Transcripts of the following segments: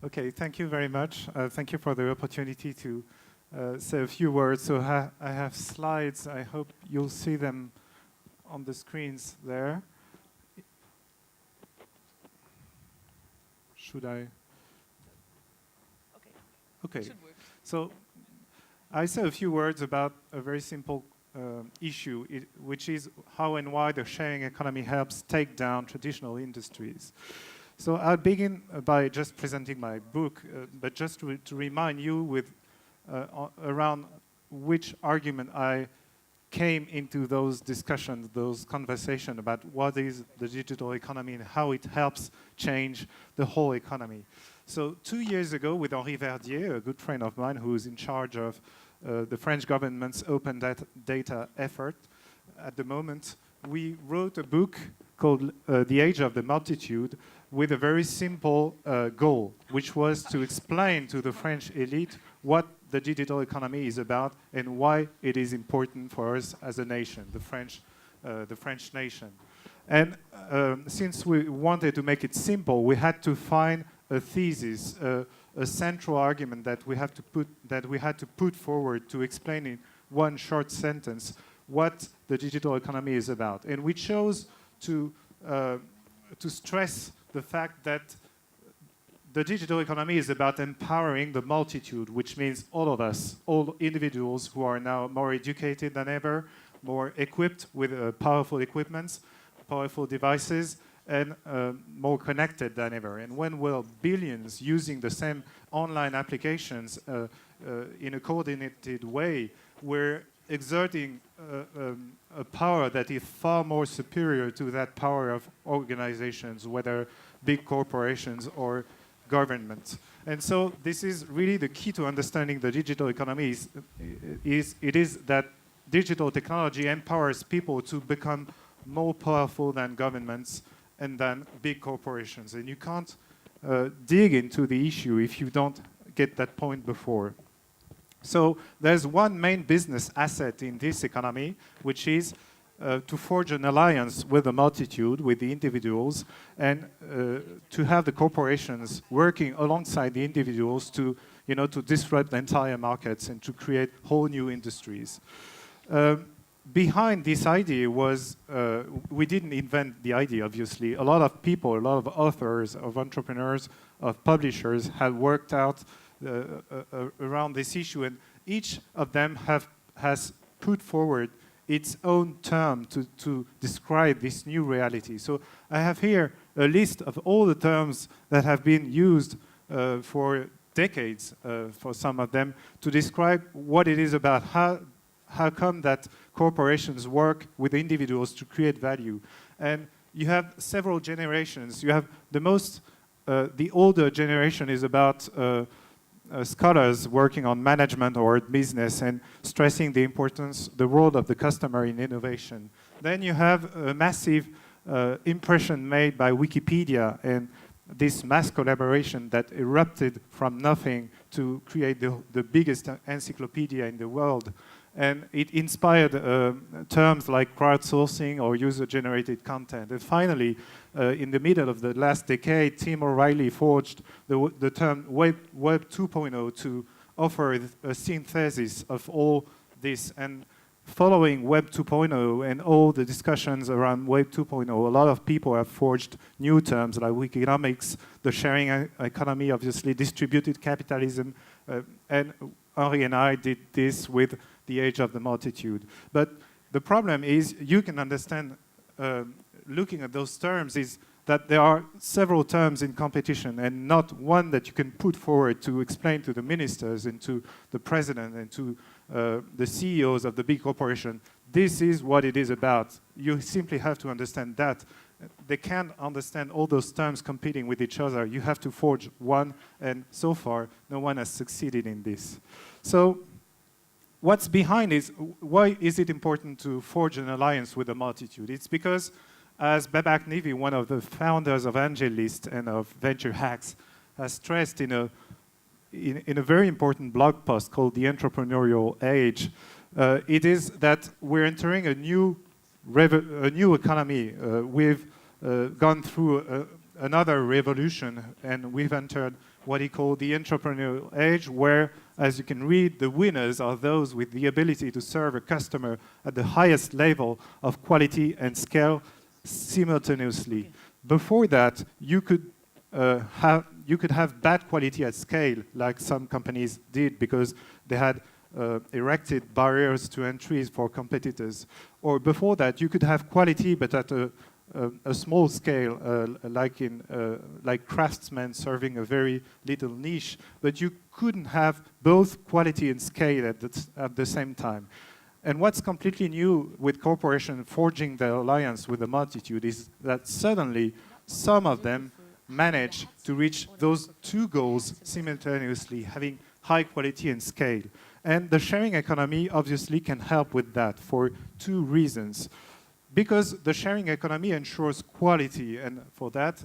Okay, thank you very much. Thank you for the opportunity to say a few words. So I have slides. I hope you'll see them on the screens there. Should I? Okay. Should work. So I say a few words about a very simple issue, which is how and why the sharing economy helps take down traditional industries. So I'll begin by just presenting my book, but just to remind you with around which argument I came into those discussions, those conversations about what is the digital economy and how it helps change the whole economy. So 2 years ago, with Henri Verdier, a good friend of mine who is in charge of the French government's open data effort, at the moment, we wrote a book called The Age of the Multitude with a very simple goal, which was to explain to the French elite what the digital economy is about and why it is important for us as a nation, the French nation. And since we wanted to make it simple, we had to find a thesis, a central argument that we had to put forward to explain in one short sentence what the digital economy is about. And we chose to stress the fact that the digital economy is about empowering the multitude, which means all of us, all individuals who are now more educated than ever, more equipped with powerful equipments, powerful devices, and more connected than ever. And when we're billions using the same online applications in a coordinated way, we're exerting a power that is far more superior to that power of organizations, whether big corporations or governments. And so this is really the key to understanding the digital economy it is that digital technology empowers people to become more powerful than governments and than big corporations. And you can't dig into the issue if you don't get that point before. So there's one main business asset in this economy, which is to forge an alliance with the multitude, with the individuals, and to have the corporations working alongside the individuals to disrupt the entire markets and to create whole new industries. Behind this idea was, we didn't invent the idea, obviously. A lot of people, a lot of authors, of entrepreneurs, of publishers had worked out around this issue, and each of them has put forward its own term to describe this new reality. So I have here a list of all the terms that have been used for decades, for some of them, to describe what it is about, how come that corporations work with individuals to create value. And you have several generations. You have the older generation is about scholars working on management or business and stressing the importance, the role of the customer in innovation. Then you have a massive impression made by Wikipedia and this mass collaboration that erupted from nothing to create the biggest encyclopedia in the world. And it inspired terms like crowdsourcing or user-generated content. And finally, in the middle of the last decade, Tim O'Reilly forged the term Web 2.0 to offer a synthesis of all this. And following Web 2.0 and all the discussions around Web 2.0, a lot of people have forged new terms like Wikinomics, the sharing economy, obviously distributed capitalism, and Henri and I did this with The Age of the Multitude. But the problem is, you can understand, looking at those terms, is that there are several terms in competition and not one that you can put forward to explain to the ministers and to the president and to the CEOs of the big corporation. This is what it is about. You simply have to understand that. They can't understand all those terms competing with each other. You have to forge one, and so far, no one has succeeded in this. So what's behind is, why is it important to forge an alliance with the multitude? It's because, as Babak Nevi, one of the founders of AngelList and of Venture Hacks, has stressed in a very important blog post called The Entrepreneurial Age, it is that we're entering a new economy. We've gone through another revolution, and we've entered what he called the entrepreneurial age, where, as you can read, the winners are those with the ability to serve a customer at the highest level of quality and scale simultaneously. Okay. Before that, you could have bad quality at scale, like some companies did, because they had erected barriers to entries for competitors. Or before that, you could have quality, but at a small scale, like craftsmen serving a very little niche, but you couldn't have both quality and scale at the same time. And what's completely new with corporations forging their alliance with the multitude is that suddenly some of them manage to reach those two goals simultaneously, having high quality and scale. And the sharing economy obviously can help with that for two reasons. Because the sharing economy ensures quality, and for that,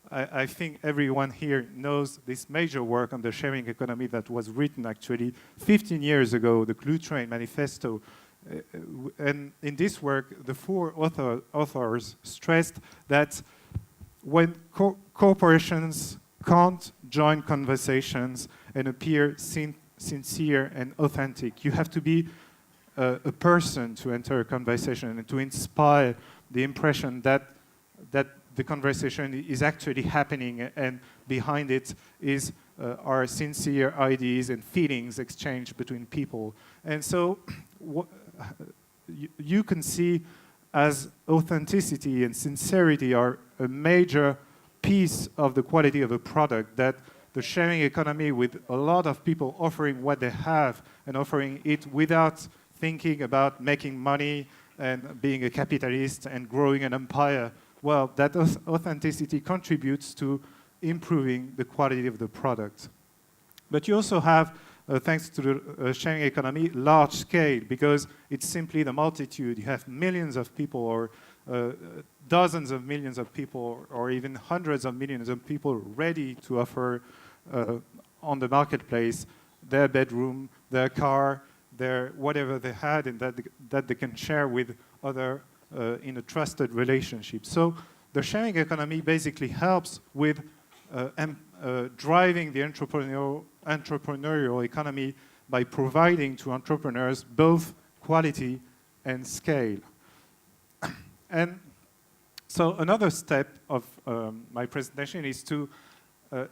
I think everyone here knows this major work on the sharing economy that was written actually 15 years ago, the Clue Train Manifesto. And in this work, the four authors stressed that when corporations can't join conversations and appear sincere and authentic, you have to be a person to enter a conversation and to inspire the impression that the conversation is actually happening, and behind it are sincere ideas and feelings exchanged between people. And so you can see as authenticity and sincerity are a major piece of the quality of a product, that the sharing economy, with a lot of people offering what they have and offering it without thinking about making money and being a capitalist and growing an empire, well, that authenticity contributes to improving the quality of the product. But you also have, thanks to the sharing economy, large scale, because it's simply the multitude. You have millions of people, or dozens of millions of people, or even hundreds of millions of people ready to offer on the marketplace their bedroom, their car, their whatever they had, and that they can share with other in a trusted relationship. So the sharing economy basically helps with driving the entrepreneurial economy by providing to entrepreneurs both quality and scale. And so another step of my presentation is to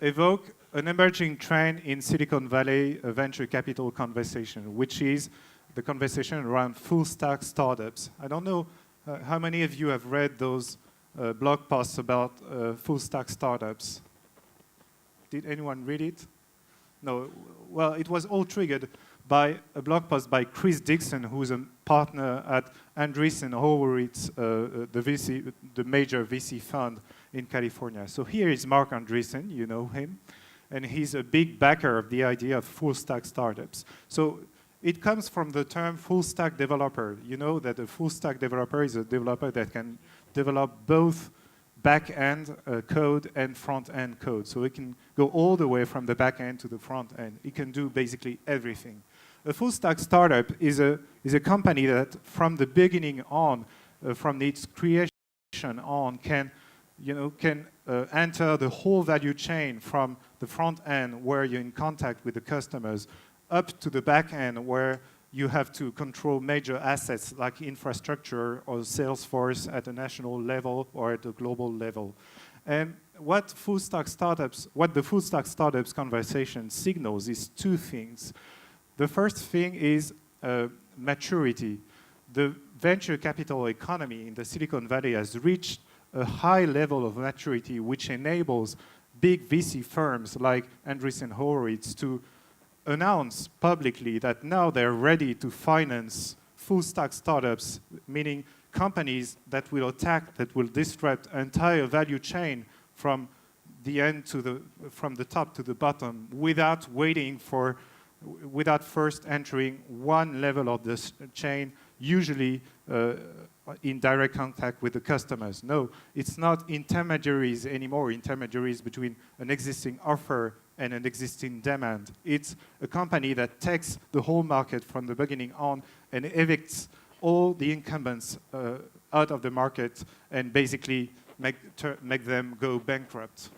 evoke an emerging trend in Silicon Valley venture capital conversation, which is the conversation around full-stack startups. I don't know how many of you have read those blog posts about full-stack startups. Did anyone read it? No. Well, it was all triggered by a blog post by Chris Dixon, who is a partner at Andreessen Horowitz, the major VC fund in California. So here is Mark Andreessen, you know him, and he's a big backer of the idea of full-stack startups. So it comes from the term full-stack developer. You know that a full-stack developer is a developer that can develop both back-end code and front-end code. So it can go all the way from the back-end to the front-end. It can do basically everything. A full-stack startup is a company that from the beginning on, from its creation on, can enter the whole value chain from the front end, where you're in contact with the customers, up to the back end, where you have to control major assets like infrastructure or sales force at a national level or at a global level. And what the full stack startups conversation signals is two things. The first thing is maturity. The venture capital economy in the Silicon Valley has reached a high level of maturity, which enables big VC firms like Andreessen Horowitz to announce publicly that now they're ready to finance full-stack startups, meaning companies that will disrupt entire value chain from the end from the top to the bottom, without first entering one level of the chain, usually in direct contact with the customers. No, it's not intermediaries anymore, intermediaries between an existing offer and an existing demand. It's a company that takes the whole market from the beginning on and evicts all the incumbents out of the market and basically make them go bankrupt.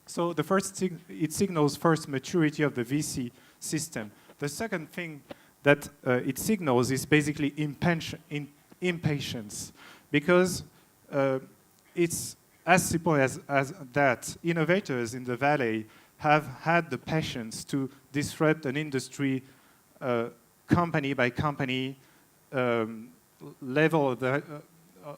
So the first it signals first maturity of the VC system. The second thing that it signals is basically impatience, because it's as simple as that. Innovators in the Valley have had the patience to disrupt an industry company by company, level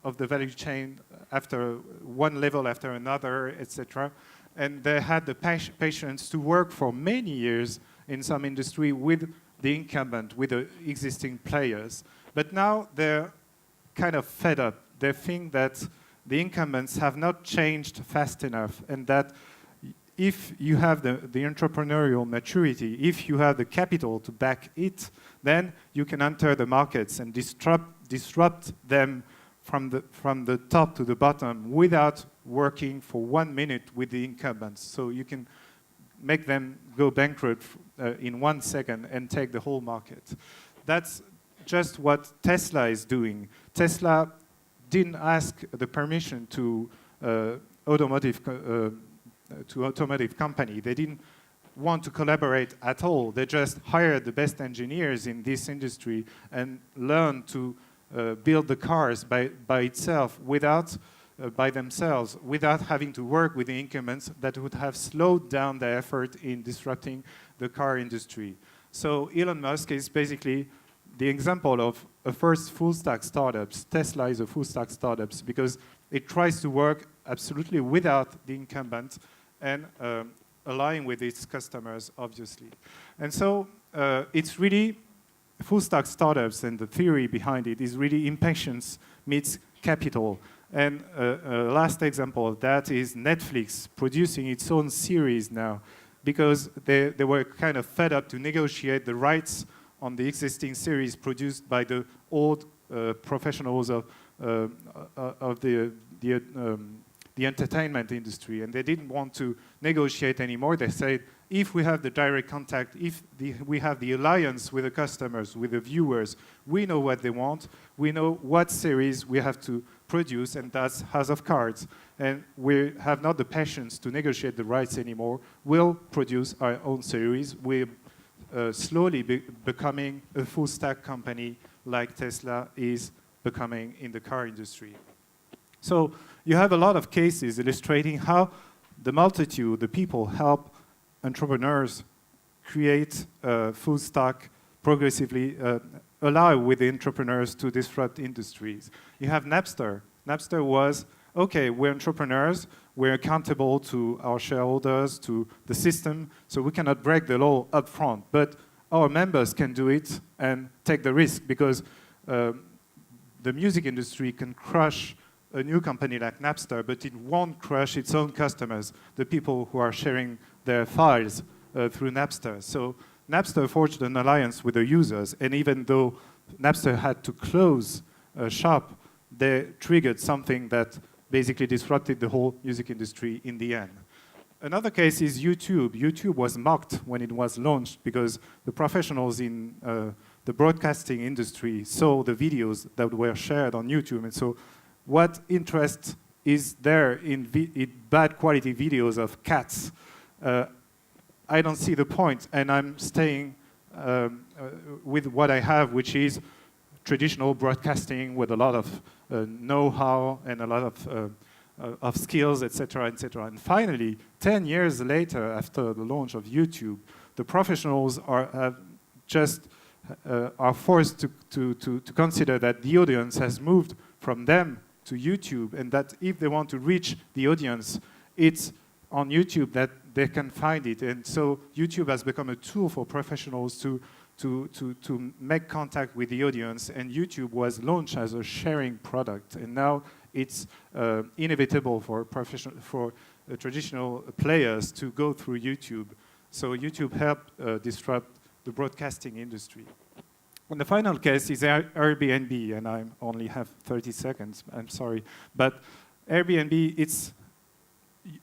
of the value chain after one level after another, etc. And they had the patience to work for many years in some industry with the incumbent, with the existing players. But now they're kind of fed up. They think that the incumbents have not changed fast enough, and that if you have the entrepreneurial maturity, if you have the capital to back it, then you can enter the markets and disrupt them from the top to the bottom without working for 1 minute with the incumbents. So you can make them go bankrupt in 1 second and take the whole market. That's just what Tesla is doing. Tesla didn't ask the permission to automotive company. They didn't want to collaborate at all. They just hired the best engineers in this industry and learned to build the cars by itself, by themselves, without having to work with the incumbents that would have slowed down their effort in disrupting the car industry. So Elon Musk is basically the example of a first full-stack startups. Tesla is a full-stack startups because it tries to work absolutely without the incumbent and align with its customers, obviously. And so it's really full-stack startups, and the theory behind it is really impatience meets capital. And a last example of that is Netflix producing its own series now, because they were kind of fed up to negotiate the rights on the existing series produced by the old professionals of the entertainment industry, and they didn't want to negotiate anymore. They said, if we have the direct contact, if we have the alliance with the customers, with the viewers, we know what they want, we know what series we have to produce, and that's House of Cards. And we have not the patience to negotiate the rights anymore. We'll produce our own series. We're slowly becoming a full-stack company like Tesla is becoming in the car industry. So you have a lot of cases illustrating how the multitude, the people, help entrepreneurs create full-stack, progressively allow with the entrepreneurs to disrupt industries. You have Napster. Napster was, okay, we're entrepreneurs, we're accountable to our shareholders, to the system, so we cannot break the law up front. But our members can do it and take the risk, because the music industry can crush a new company like Napster, but it won't crush its own customers, the people who are sharing their files through Napster. So Napster forged an alliance with the users, and even though Napster had to close shop, they triggered something that basically disrupted the whole music industry in the end. Another case is YouTube. YouTube was mocked when it was launched because the professionals in the broadcasting industry saw the videos that were shared on YouTube. And so what interest is there in bad quality videos of cats? I don't see the point, and I'm staying with what I have, which is traditional broadcasting with a lot of know-how and a lot of skills, etc., etc. And finally, 10 years later, after the launch of YouTube, the professionals are forced to consider that the audience has moved from them to YouTube, and that if they want to reach the audience, it's on YouTube that they can find it. And so YouTube has become a tool for professionals to make contact with the audience, and YouTube was launched as a sharing product, and now it's inevitable for traditional players to go through YouTube. So YouTube helped disrupt the broadcasting industry. And the final case is Airbnb, and I only have 30 seconds, I'm sorry. But Airbnb,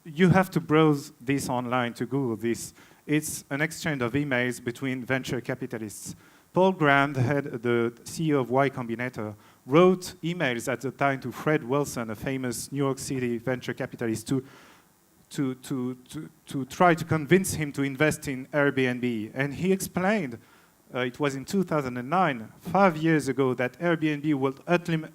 you have to browse this online to Google this. It's an exchange of emails between venture capitalists. Paul Graham, the CEO of Y Combinator, wrote emails at the time to Fred Wilson, a famous New York City venture capitalist, to try to convince him to invest in Airbnb. And he explained, it was in 2009, 5 years ago, that Airbnb will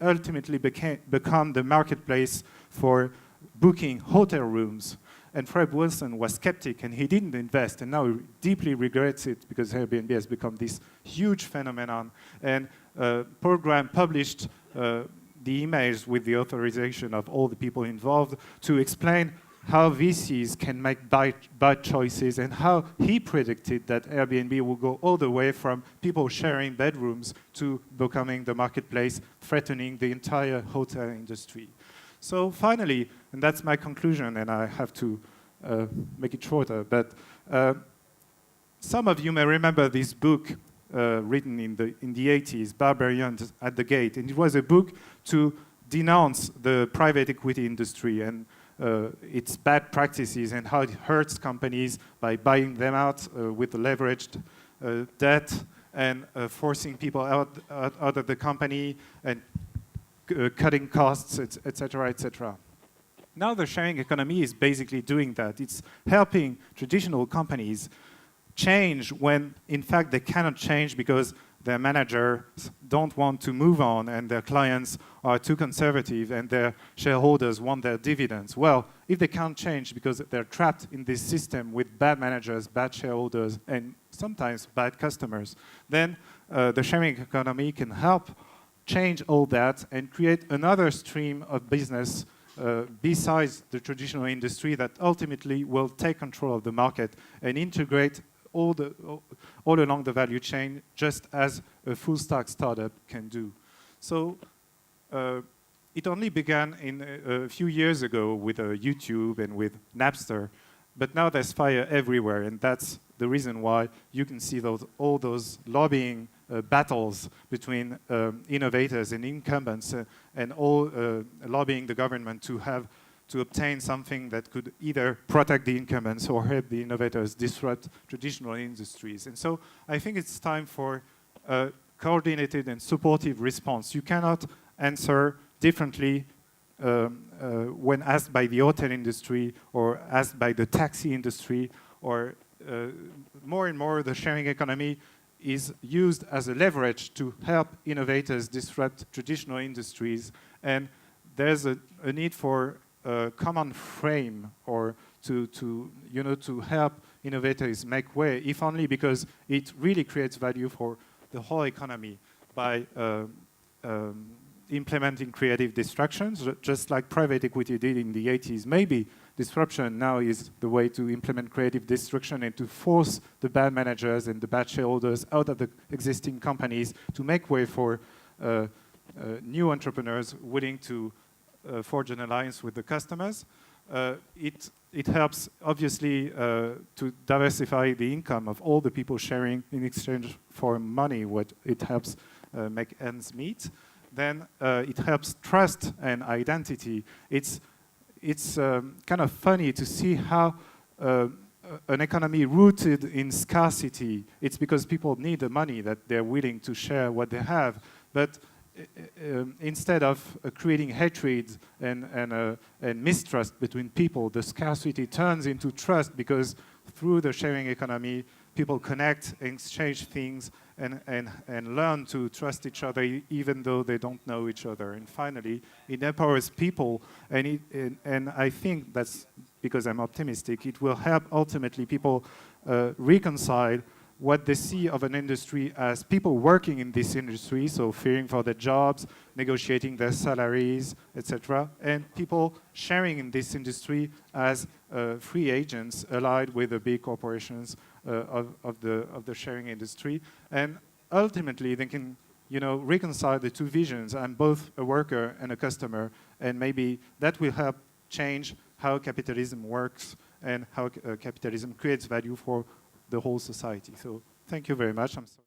ultimately become the marketplace for booking hotel rooms. And Fred Wilson was skeptic, and he didn't invest, and now he deeply regrets it because Airbnb has become this huge phenomenon. And Paul Graham published the emails with the authorization of all the people involved to explain how VCs can make bad choices, and how he predicted that Airbnb will go all the way from people sharing bedrooms to becoming the marketplace, threatening the entire hotel industry. So finally, and that's my conclusion, and I have to make it shorter, but some of you may remember this book written in the 80s, Barbarians at the Gate, and it was a book to denounce the private equity industry and its bad practices and how it hurts companies by buying them out with leveraged debt and forcing people out of the company and cutting costs, etc., etc. Now the sharing economy is basically doing that. It's helping traditional companies change when, in fact, they cannot change because their managers don't want to move on and their clients are too conservative and their shareholders want their dividends. Well, if they can't change because they're trapped in this system with bad managers, bad shareholders, and sometimes bad customers, then the sharing economy can help change all that and create another stream of business besides the traditional industry that ultimately will take control of the market and integrate all along the value chain, just as a full-stack startup can do. So it only began a few years ago with YouTube and with Napster, but now there's fire everywhere, and that's the reason why you can see all those lobbying battles between innovators and incumbents, and all lobbying the government to obtain something that could either protect the incumbents or help the innovators disrupt traditional industries. And so I think it's time for a coordinated and supportive response. You cannot answer differently when asked by the hotel industry or asked by the taxi industry, or more and more the sharing economy is used as a leverage to help innovators disrupt traditional industries. And there's a need for a common frame, or to help innovators make way, if only because it really creates value for the whole economy by implementing creative distractions, just like private equity did in the 80s. Maybe disruption now is the way to implement creative destruction and to force the bad managers and the bad shareholders out of the existing companies to make way for new entrepreneurs willing to forge an alliance with the customers. It helps, obviously, to diversify the income of all the people sharing in exchange for money. What it helps make ends meet. Then it helps trust and identity. It's kind of funny to see how an economy rooted in scarcity, it's because people need the money that they're willing to share what they have. But instead of creating hatred and mistrust between people, the scarcity turns into trust, because through the sharing economy, people connect, exchange things, and learn to trust each other even though they don't know each other. And finally, it empowers people, and I think that's because I'm optimistic. It will help ultimately people reconcile what they see of an industry as people working in this industry, so fearing for their jobs, negotiating their salaries, etc., and people sharing in this industry as free agents allied with the big corporations of the sharing industry. And ultimately, they can reconcile the two visions. I'm both a worker and a customer, and maybe that will help change how capitalism works and how capitalism creates value for the whole society. So thank you very much. I'm sorry.